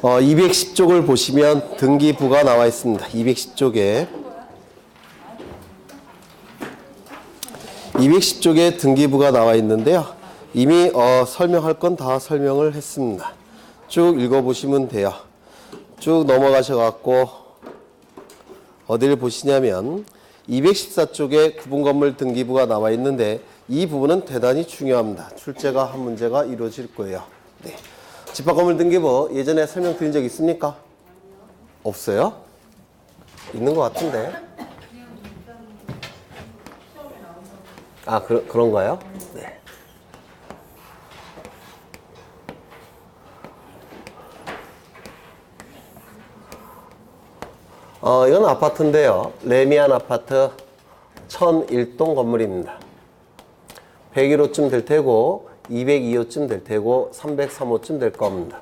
210쪽을 보시면 등기부가 나와 있습니다. 210쪽에 등기부가 나와 있는데요. 이미 설명할 건 다 설명을 했습니다. 쭉 읽어보시면 돼요. 쭉 넘어가셔갖고 어디를 보시냐면 214쪽에 구분건물 등기부가 나와 있는데 이 부분은 대단히 중요합니다. 출제가 한 문제가 이루어질 거예요. 네. 집합건물 등기부 예전에 설명드린 적 있습니까? 없어요? 있는 것 같은데. 아, 그런가요? 네. 이건 아파트인데요. 레미안 아파트 1001동 건물입니다. 101호쯤 될 테고 202호쯤 될 테고 303호쯤 될 겁니다.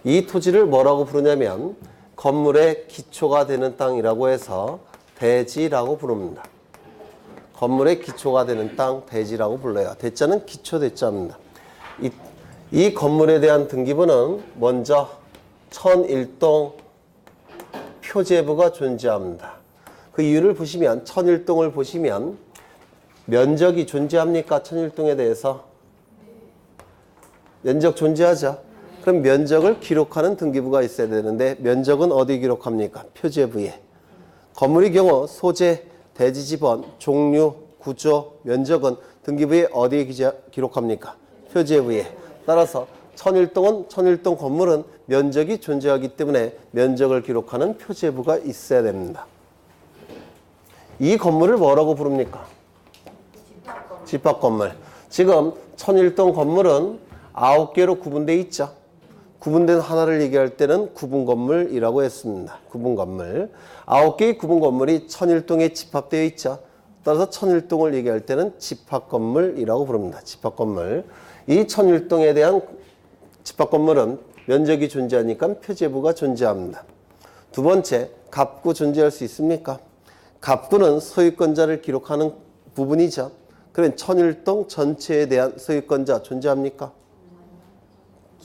이 토지를 뭐라고 부르냐면 건물의 기초가 되는 땅이라고 해서 대지라고 부릅니다. 건물의 기초가 되는 땅 대지라고 불러요. 대자는 기초 대자입니다. 이 건물에 대한 등기부는 먼저 1001동 표제부가 존재합니다. 그 이유를 보시면 1001동을 보시면 면적이 존재합니까? 1001동에 대해서? 면적 존재하죠. 그럼 면적을 기록하는 등기부가 있어야 되는데 면적은 어디 기록합니까? 표제부에. 건물의 경우 소재, 대지 지번, 종류, 구조, 면적은 등기부에 어디에 기록합니까? 표제부에. 따라서 1001동은 1001동 건물은 면적이 존재하기 때문에 면적을 기록하는 표제부가 있어야 됩니다. 이 건물을 뭐라고 부릅니까? 집합건물. 지금 1001동 건물은 9개로 구분되어 있죠. 구분된 하나를 얘기할 때는 구분건물이라고 했습니다. 구분건물. 9개의 구분건물이 1001동에 집합되어 있죠. 따라서 1001동을 얘기할 때는 집합건물이라고 부릅니다. 집합건물. 이 1001동에 대한 집합건물은 면적이 존재하니까 표제부가 존재합니다. 두 번째, 갑구 존재할 수 있습니까? 갑구는 소유권자를 기록하는 부분이죠. 그러면 1001동 전체에 대한 소유권자 존재합니까?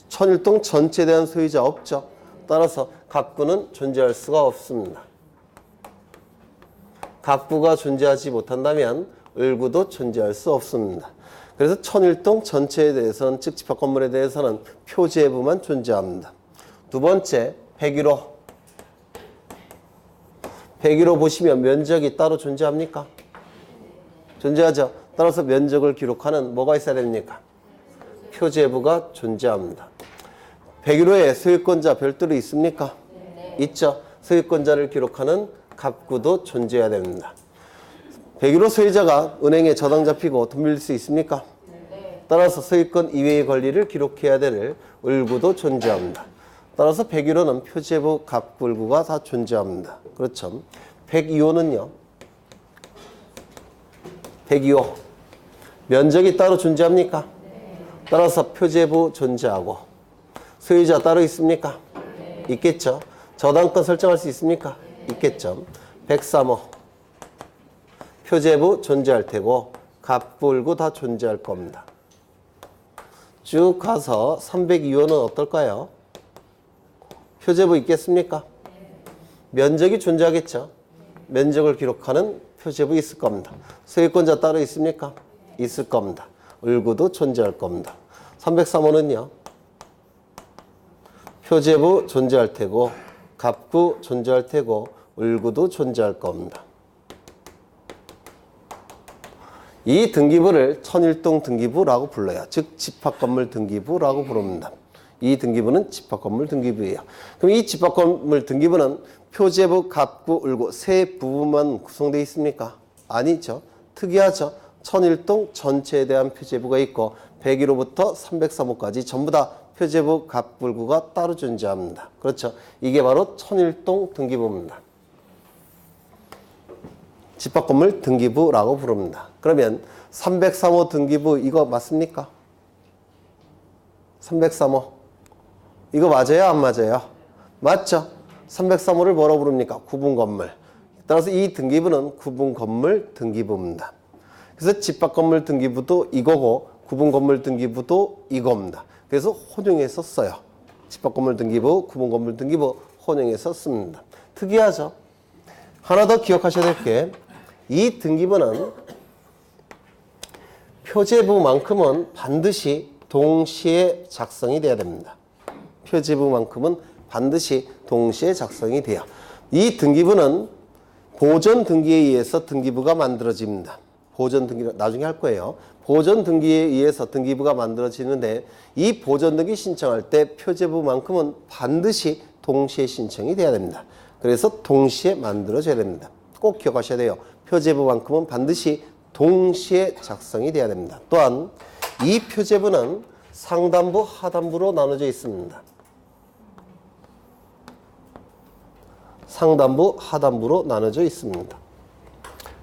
1001동 전체에 대한 소유자 없죠. 따라서 갑구는 존재할 수가 없습니다. 갑구가 존재하지 못한다면 을구도 존재할 수 없습니다. 그래서 1001동 전체에 대해서는, 즉 집합건물에 대해서는 표제부만 존재합니다. 두 번째, 101호. 101호 보시면 면적이 따로 존재합니까? 존재하죠. 따라서 면적을 기록하는 뭐가 있어야 됩니까? 표제부가 존재합니다. 101호에 소유권자 별도로 있습니까? 네. 있죠. 소유권자를 기록하는 갑구도 존재해야 됩니다. 101호 소유자가 은행에 저당 잡히고 돈 빌릴 수 있습니까? 네. 따라서 소유권 이외의 권리를 기록해야 될 을구도 존재합니다. 따라서 101호는 표제부, 갑구, 을구가 다 존재합니다. 그렇죠. 102호는요. 102호. 면적이 따로 존재합니까? 네. 따라서 표제부 존재하고 소유자 따로 있습니까? 네. 있겠죠. 저당권 설정할 수 있습니까? 네. 있겠죠. 103호. 표제부 존재할 테고 갑구, 을구 다 존재할 겁니다. 쭉 가서 302호는 어떨까요? 표제부 있겠습니까? 면적이 존재하겠죠. 면적을 기록하는 표제부 있을 겁니다. 소유권자 따로 있습니까? 있을 겁니다. 을구도 존재할 겁니다. 303호는요. 표제부 존재할 테고 갑구 존재할 테고 을구도 존재할 겁니다. 이 등기부를 1001동 등기부라고 불러요. 즉 집합건물 등기부라고 부릅니다. 이 등기부는 집합건물 등기부예요. 그럼 이 집합건물 등기부는 표제부, 갑구, 을구 세 부분만 구성되어 있습니까? 아니죠. 특이하죠. 1001동 전체에 대한 표제부가 있고 101호부터 303호까지 전부 다 표제부, 갑구, 을구가 따로 존재합니다. 그렇죠. 이게 바로 1001동 등기부입니다. 집합건물 등기부라고 부릅니다. 그러면 303호 등기부 이거 맞습니까? 303호. 이거 맞아요? 안 맞아요? 맞죠? 303호를 뭐라고 부릅니까? 구분건물. 따라서 이 등기부는 구분건물 등기부입니다. 그래서 집합건물 등기부도 이거고 구분건물 등기부도 이겁니다. 그래서 혼용해서 써요. 집합건물 등기부, 구분건물 등기부 혼용해서 씁니다. 특이하죠? 하나 더 기억하셔야 될 게 이 등기부는 표제부만큼은 반드시 동시에 작성이 돼야 됩니다. 표제부만큼은 반드시 동시에 작성이 돼요. 이 등기부는 보전 등기에 의해서 등기부가 만들어집니다. 보전 등기 나중에 할 거예요. 보전 등기에 의해서 등기부가 만들어지는데 이 보전 등기 신청할 때 표제부만큼은 반드시 동시에 신청이 돼야 됩니다. 그래서 동시에 만들어져야 됩니다. 꼭 기억하셔야 돼요. 표제부만큼은 반드시 동시에 작성이 돼야 됩니다. 또한 이 표제부는 상단부, 하단부로 나눠져 있습니다. 상단부, 하단부로 나눠져 있습니다.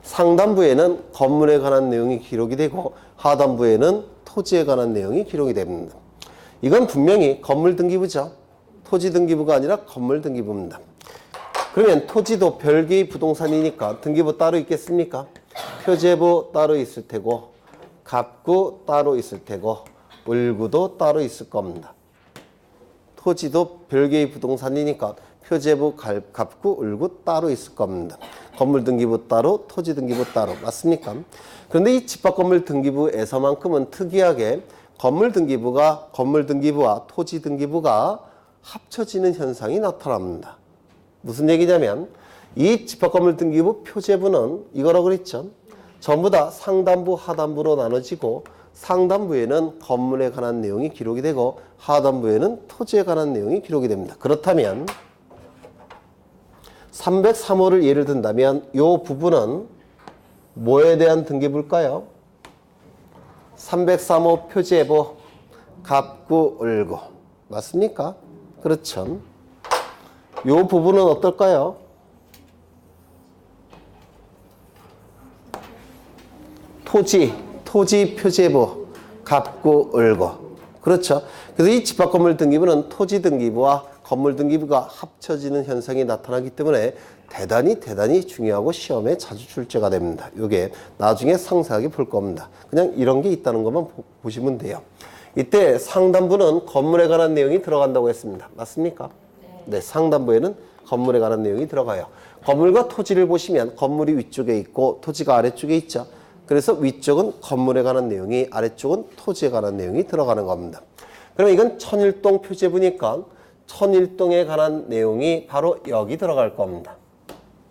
상단부에는 건물에 관한 내용이 기록이 되고 하단부에는 토지에 관한 내용이 기록이 됩니다. 이건 분명히 건물 등기부죠. 토지 등기부가 아니라 건물 등기부입니다. 그러면 토지도 별개의 부동산이니까 등기부 따로 있겠습니까? 표제부 따로 있을 테고 갑구 따로 있을 테고 을구도 따로 있을 겁니다. 토지도 별개의 부동산이니까 표제부, 갑구, 을구 따로 있을 겁니다. 건물 등기부 따로, 토지 등기부 따로. 맞습니까? 그런데 이 집합건물 등기부에서만큼은 특이하게 건물 등기부와 토지 등기부가 합쳐지는 현상이 나타납니다. 무슨 얘기냐면 이 집합건물 등기부 표제부는 이거라고 그랬죠. 전부 다 상단부, 하단부로 나눠지고 상단부에는 건물에 관한 내용이 기록이 되고 하단부에는 토지에 관한 내용이 기록이 됩니다. 그렇다면 303호를 예를 든다면 이 부분은 뭐에 대한 등기부일까요? 303호 표제부, 갑구, 을구. 맞습니까? 그렇죠. 이 부분은 어떨까요? 토지 표제부, 갑구, 을구. 그렇죠. 그래서 이 집합건물 등기부는 토지 등기부와 건물 등기부가 합쳐지는 현상이 나타나기 때문에 대단히 중요하고 시험에 자주 출제가 됩니다. 이게 나중에 상세하게 볼 겁니다. 그냥 이런 게 있다는 것만 보시면 돼요. 이때 상단부는 건물에 관한 내용이 들어간다고 했습니다. 맞습니까? 네, 상단부에는 건물에 관한 내용이 들어가요. 건물과 토지를 보시면 건물이 위쪽에 있고 토지가 아래쪽에 있죠. 그래서 위쪽은 건물에 관한 내용이, 아래쪽은 토지에 관한 내용이 들어가는 겁니다. 그럼 이건 천일동 표제부니까 천일동에 관한 내용이 바로 여기 들어갈 겁니다.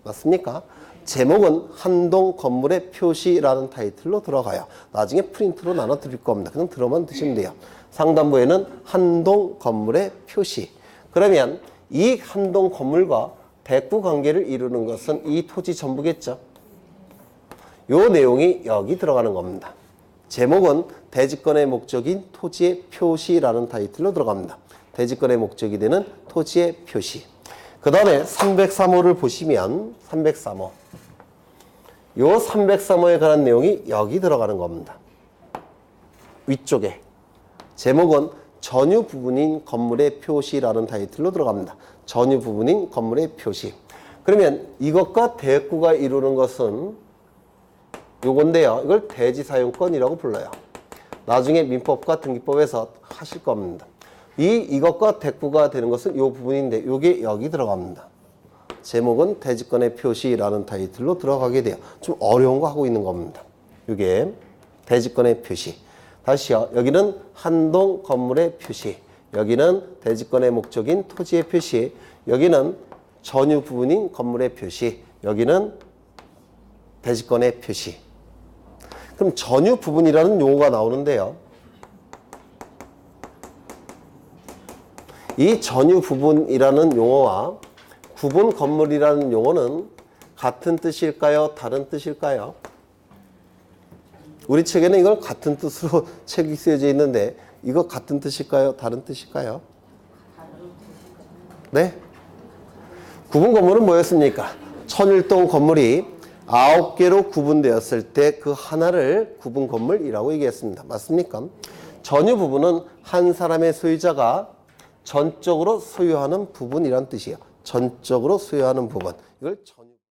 맞습니까? 제목은 한동 건물의 표시라는 타이틀로 들어가요. 나중에 프린트로 나눠 드릴 겁니다. 그냥 들어만 드시면 돼요. 상단부에는 한동 건물의 표시. 그러면 이 한동 건물과 대구 관계를 이루는 것은 이 토지 전부겠죠. 요 내용이 여기 들어가는 겁니다. 제목은 대지권의 목적인 토지의 표시라는 타이틀로 들어갑니다. 대지권의 목적이 되는 토지의 표시. 그 다음에 303호를 보시면 303호. 요 303호에 관한 내용이 여기 들어가는 겁니다. 위쪽에. 제목은 전유 부분인 건물의 표시라는 타이틀로 들어갑니다. 전유 부분인 건물의 표시. 그러면 이것과 대구가 이루는 것은 요건데요. 이걸 대지사용권이라고 불러요. 나중에 민법과 등기법에서 하실 겁니다. 이것과 대구가 되는 것은 요 부분인데 요게 여기 들어갑니다. 제목은 대지권의 표시라는 타이틀로 들어가게 돼요. 좀 어려운 거 하고 있는 겁니다. 요게 대지권의 표시. 다시요. 여기는 한동 건물의 표시. 여기는 대지권의 목적인 토지의 표시. 여기는 전유 부분인 건물의 표시. 여기는 대지권의 표시. 그럼 전유 부분이라는 용어가 나오는데요. 이 전유 부분이라는 용어와 구분 건물이라는 용어는 같은 뜻일까요? 다른 뜻일까요? 우리 책에는 이걸 같은 뜻으로 책이 쓰여져 있는데 이거 같은 뜻일까요? 다른 뜻일까요? 네? 구분 건물은 뭐였습니까? 천일동 건물이 9개로 구분되었을 때 그 하나를 구분 건물이라고 얘기했습니다. 맞습니까? 전유 부분은 한 사람의 소유자가 전적으로 소유하는 부분이란 뜻이에요. 전적으로 소유하는 부분. 이걸 전유